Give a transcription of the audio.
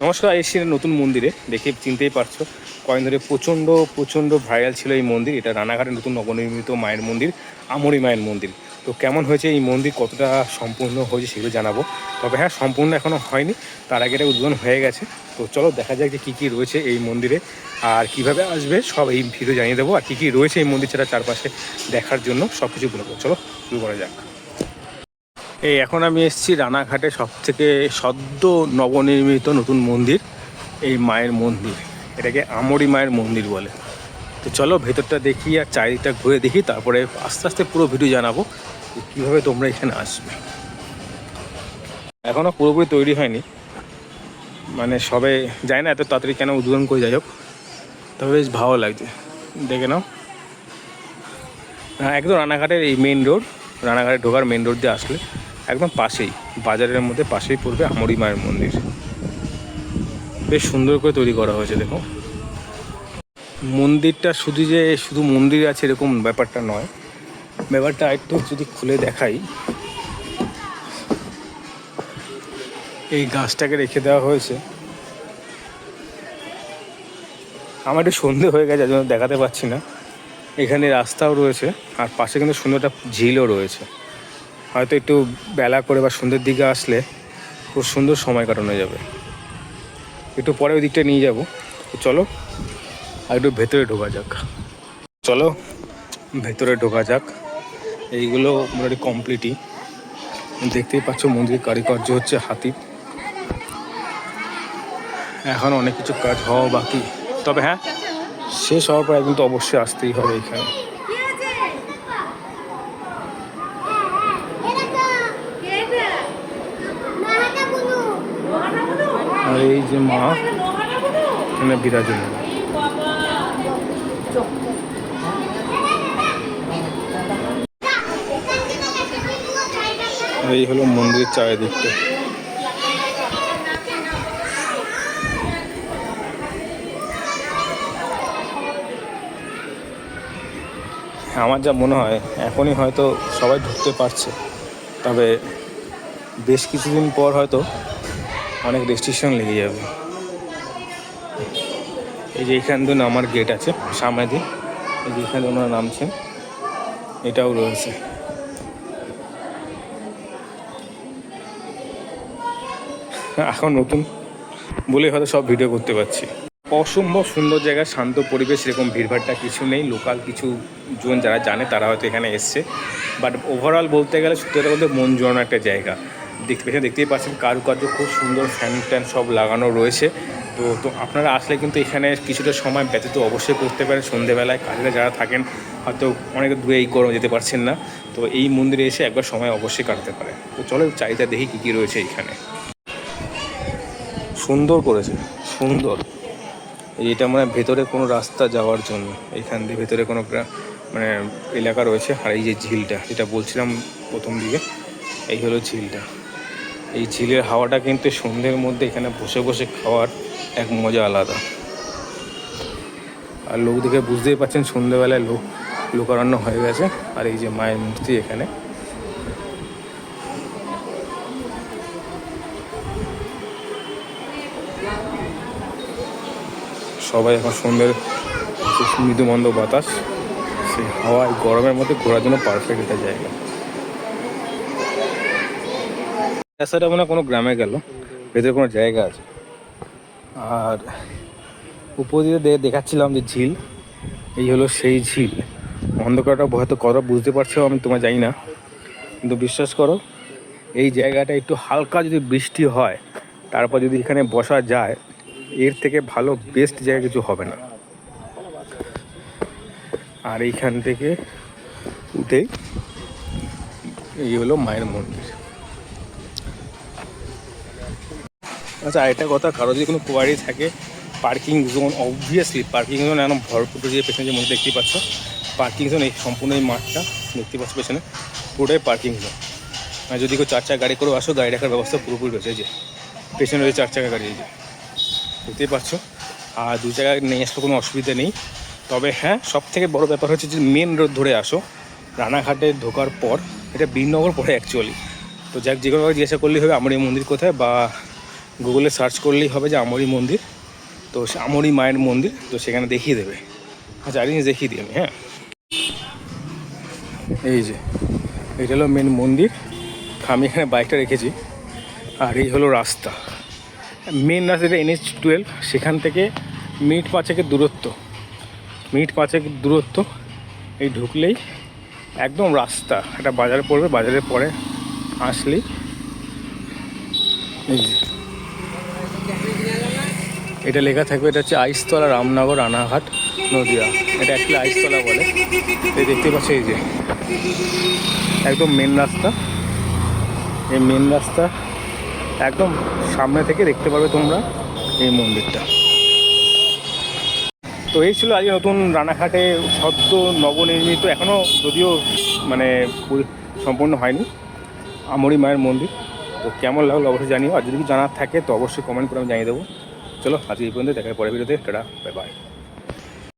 নমস্কার, এসেছি নতুন মন্দিরে। দেখে চিনতেই পারছো, কয়েকদিন ধরে প্রচণ্ড ভাইরাল ছিল এই মন্দির। এটা রানাঘাটের নতুন নবনির্মিত মায়ের মন্দির, আমরি মায়ের মন্দির। তো কেমন হয়েছে এই মন্দির, কতটা সম্পূর্ণ হয়েছে সেগুলো জানাবো। তবে হ্যাঁ, সম্পূর্ণ এখনও হয়নি, তার আগে এটা উদ্বোধন হয়ে গেছে। তো চলো দেখা যাক যে কী কী রয়েছে এই মন্দিরে আর কিভাবে আসবে সব এই ভিডিও জানিয়ে দেবো। আর কী কী রয়েছে এই মন্দির ছাড়া চারপাশে দেখার জন্য সব কিছু বলবো। চলো শুরু করা যাক। এই এখন আমি এসেছি রানাঘাটে সবথেকে সদ্য নবনির্মিত নতুন মন্দির, এই মায়ের মন্দির। এটাকে আমরি মায়ের মন্দির বলে। তো চলো ভেতরটা দেখি আর চারিদিকটা ঘুরে দেখি, তারপরে আস্তে আস্তে পুরো ভিডিও জানাবো যে কীভাবে তোমরা এখানে আসবে। এখনও পুরোপুরি তৈরি হয়নি, মানে সবে যায় না এত তাড়াতাড়ি কেন উদ্বোধন করে, যাই হোক। তবে বেশ ভালো লাগছে, দেখে নাও। একদম রানাঘাটের এই মেন রোড, রানাঘাটে ঢোকার মেন রোড দিয়ে আসলে একদম পাশেই, বাজারের মধ্যে পাশেই পড়বে আমরি মায়ের মন্দির। বেশ সুন্দর করে তৈরি করা হয়েছে। দেখো মন্দিরটা শুধু মন্দির আছে এরকম ব্যাপারটা নয়, ব্যাপারটা একটু যদি খুলে দেখাই। এই গাছটাকে রেখে দেওয়া হয়েছে, আমার একটু সন্ধে হয়ে গেছে যার জন্য দেখাতে পাচ্ছি না। এখানে রাস্তাও রয়েছে আর পাশে কিন্তু সুন্দর একটা ঝিলও রয়েছে। হয়তো একটু বেলা করে বা সন্ধ্যের দিকে আসলে খুব সুন্দর সময় কাটানো যাবে। একটু পরে ওই দিকটা নিয়ে যাবো। চলো আর একটু ভেতরে ঢোকা যাক। চলো ভেতরে ঢোকা যাক। এইগুলো মোটামুটি কমপ্লিটই, দেখতেই পাচ্ছ। মন্দিরের কারুকার্য হচ্ছে হাতি। এখন অনেক কিছু কাজ হওয়া বাকি, তবে হ্যাঁ শেষ হওয়ার পর একদিন তো অবশ্যই আসতেই হবে এখানে। আর এই যে মা এখানে বিরাজমান। এই হলো মন্দিরের চারিদিকটা। আমার যা মনে হয় এখনই হয়তো সবাই ঢুকতে পারছে, তবে বেশ কিছুদিন পর হয়তো অনেক রেস্ট্রিকশন লেগে যাবে। এই যে এখান দিয়ে নামার গেট আছে সামনে দিয়ে, এই যে এখানে ওনারা নামছেন, এটাও রয়েছে। এখন নতুন বলে হয়তো সব ভিডিও করতে পারছি। অসম্ভব সুন্দর জায়গা, শান্ত পরিবেশ, এরকম ভিড়ভাড়টা কিছু নেই। লোকাল কিছু জন যারা জানে তারা হয়তো এখানে এসছে, বাট ওভারঅল বলতে গেলে সত্যি বলতে মন জোড়ানো একটা জায়গা। দেখতেই পাচ্ছেন কারুকার্য খুব সুন্দর, ফ্যান ট্যান সব লাগানো রয়েছে। তো আপনারা আসলে কিন্তু এখানে কিছুটা সময় ব্যতীত অবশ্যই করতে পারেন। সন্ধেবেলায় কাজে যারা থাকেন হয়তো অনেক দূরে এই গরমে যেতে পারছেন না, তো এই মন্দিরে এসে একবার সময় অবশ্যই কাটাতে পারে। তো চলো চাহিদা দেখি কী কী রয়েছে এখানে। সুন্দর করেছে, সুন্দর। এটা মানে ভেতরে কোনো রাস্তা যাওয়ার জন্য, এখান দিয়ে ভেতরে কোনো মানে এলাকা রয়েছে। আর এই যে ঝিলটা যেটা বলছিলাম প্রথম দিকে, এই হলো ঝিলটা। এই ঝিলের হাওয়াটা কিন্তু সন্ধ্যের মধ্যে এখানে বসে বসে খাওয়ার এক মজা আলাদা। আর লোক দেখে বুঝতেই পারছেন সন্ধ্যেবেলায় লোকারণ্য হয়ে গেছে। আর এই যে মায়ের মূর্তি এখানে, সবাই এখন সন্ধ্যের মৃদুমন্দ বাতাস, সেই হাওয়ায় গরমের মধ্যে ঘোরার জন্য পারফেক্ট একটা জায়গা। রাস্তাটা মনে হয় কোনো গ্রামে গেল, ভেতরে কোনো জায়গা আছে। আর উপর দিয়ে দেখাচ্ছিলাম যে ঝিল, এই হলো সেই ঝিল। অন্ধকারটা হয়তো কতটা বুঝতে পারছো আমি তোমার জানি না, কিন্তু বিশ্বাস করো এই জায়গাটা একটু হালকা যদি বৃষ্টি হয়, তারপর যদি এখানে বসা যায়, এর থেকে ভালো বেস্ট জায়গা কিছু হবে না। আর এইখান থেকে উঠে এই হলো মায়ের মন্দির। আচ্ছা আরেকটা কথা, কারো যদি কোনো কোয়ারি থাকে, parking zone, obviously parking zone এখন ভরপুর দিয়ে পেছনে যে মধ্যে দেখতেই পাচ্ছ পার্কিং জোন। এই সম্পূর্ণ এই মাঠটা দেখতে পাচ্ছ পেছনে পুরোটাই পার্কিং জোন। আর যদি কেউ 4 চাকা গাড়ি করে আসো, গাড়ি রাখার ব্যবস্থা পুরোপুরি রয়েছে। যে পেছনে রয়েছে 4 চাকা গাড়ি, এই যে দেখতেই পাচ্ছ। আর 2 চাকা নিয়ে আসলে কোনো অসুবিধা নেই। তবে হ্যাঁ, সব থেকে বড়ো ব্যাপার হচ্ছে যে মেন রোড ধরে আসো, রানাঘাটে ঢোকার পর, এটা বীরনগর পড়ে অ্যাকচুয়ালি। তো যাক, যে কোনোভাবে জিজ্ঞাসা করলেই হবে আমার এই মন্দির কোথায়, বা গুগলে সার্চ করলেই হবে যে আমরি মন্দির, তো আমরি মায়ের মন্দির, তো সেখানে দেখিয়ে দেবে। আচ্ছা আর জিনিস দেখিয়ে দিই আমি, হ্যাঁ এই যে এটা হলো মেন মন্দির, আমি এখানে বাইকটা রেখেছি, আর এই হলো রাস্তা, মেন রাস্তা যেটা NH-12, সেখান থেকে মিনিট 5-এর দূরত্ব, এই ঢুকলেই একদম রাস্তা, একটা বাজার পড়বে, বাজারের পরে আসলেই এই যে এটা লেখা থাকবে, এটা হচ্ছে আইসতলা, রামনগর, রানাঘাট, নদিয়া। এটা অ্যাকচুয়ালি আইসতলা বলে। এই দেখতে পাচ্ছ এই যে একদম মেন রাস্তা, এই মেন রাস্তা একদম সামনে থেকে দেখতে পাবে তোমরা এই মন্দিরটা। তো এই ছিল আজকে নতুন রানাঘাটে সদ্য নবনির্মিত, এখনও যদিও মানে সম্পূর্ণ হয়নি, আমরি মায়ের মন্দির। তো কেমন লাগলো অবশ্যই জানিও, আর যদি কিছু জানার থাকে তো অবশ্যই কমেন্ট করে আমি জানিয়ে দেবো। চলো আজকে এই পর্যন্ত, দেখা পরের ভিডিওতে, টাটা, বাই বাই।